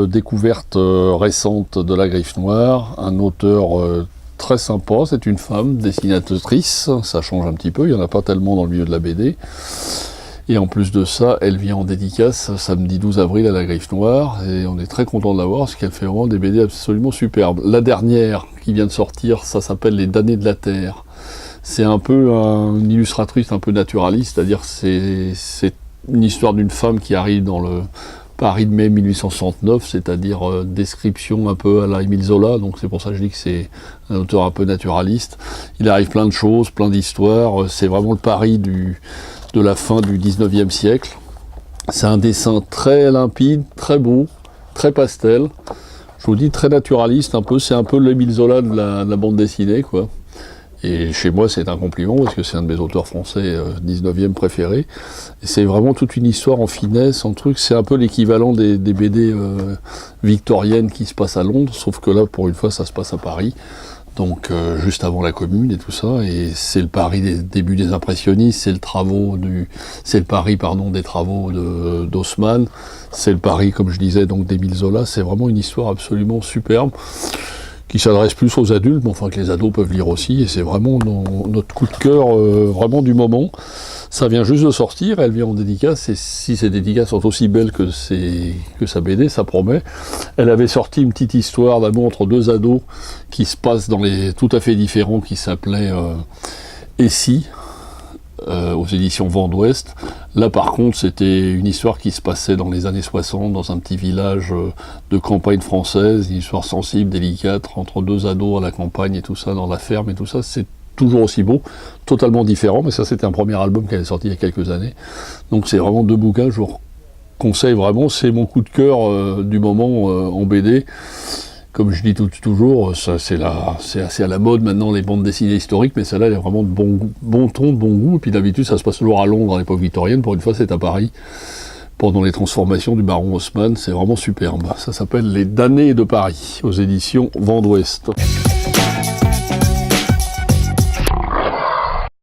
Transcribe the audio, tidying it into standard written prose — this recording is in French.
découverte récente de La Griffe Noire, un auteur très sympa, c'est une femme dessinatrice, ça change un petit peu, il n'y en a pas tellement dans le milieu de la BD. Et en plus de ça, elle vient en dédicace samedi 12 avril à La Griffe Noire, et on est très content de la voir parce qu'elle fait vraiment des BD absolument superbes. La dernière qui vient de sortir, ça s'appelle Les damnés de la Terre. C'est un peu une illustratrice un peu naturaliste, c'est-à-dire c'est une histoire d'une femme qui arrive dans le Paris de mai 1869, c'est-à-dire description un peu à la Émile Zola, donc c'est pour ça que je dis que c'est un auteur un peu naturaliste. Il arrive plein de choses, plein d'histoires, c'est vraiment le Paris de la fin du 19e siècle. C'est un dessin très limpide, très beau, très pastel. Je vous dis très naturaliste un peu, c'est un peu l'Émile Zola de la bande dessinée, quoi. Et chez moi, c'est un compliment, parce que c'est un de mes auteurs français 19e préférés. Et c'est vraiment toute une histoire en finesse, en truc. C'est un peu l'équivalent des BD victoriennes qui se passent à Londres, sauf que là, pour une fois, ça se passe à Paris. Donc, juste avant la Commune et tout ça. Et c'est le Paris des débuts des impressionnistes, c'est le Paris, des travaux d'Haussmann. C'est le Paris, comme je disais, donc d'Émile Zola. C'est vraiment une histoire absolument superbe, qui s'adresse plus aux adultes, mais enfin que les ados peuvent lire aussi, et c'est vraiment notre coup de cœur vraiment du moment. Ça vient juste de sortir, elle vient en dédicace, et si ces dédicaces sont aussi belles que sa BD, ça promet. Elle avait sorti une petite histoire d'amour entre deux ados qui se passe dans les tout à fait différents, qui s'appelait Et si aux éditions Vent d'Ouest. Là par contre c'était une histoire qui se passait dans les années 60 dans un petit village de campagne française, une histoire sensible, délicate, entre deux ados à la campagne et tout ça, dans la ferme et tout ça. C'est toujours aussi beau, totalement différent, mais ça c'était un premier album qui avait sorti il y a quelques années. Donc c'est vraiment deux bouquins, je vous conseille vraiment, c'est mon coup de cœur du moment en BD. Comme je dis toujours, c'est assez à la mode maintenant les bandes dessinées historiques, mais celle-là elle est vraiment de bon ton, de bon goût. Et puis d'habitude ça se passe toujours à Londres à l'époque victorienne, pour une fois c'est à Paris, pendant les transformations du baron Haussmann, c'est vraiment superbe. Ça s'appelle Les damnés de Paris, aux éditions Vent d'Ouest.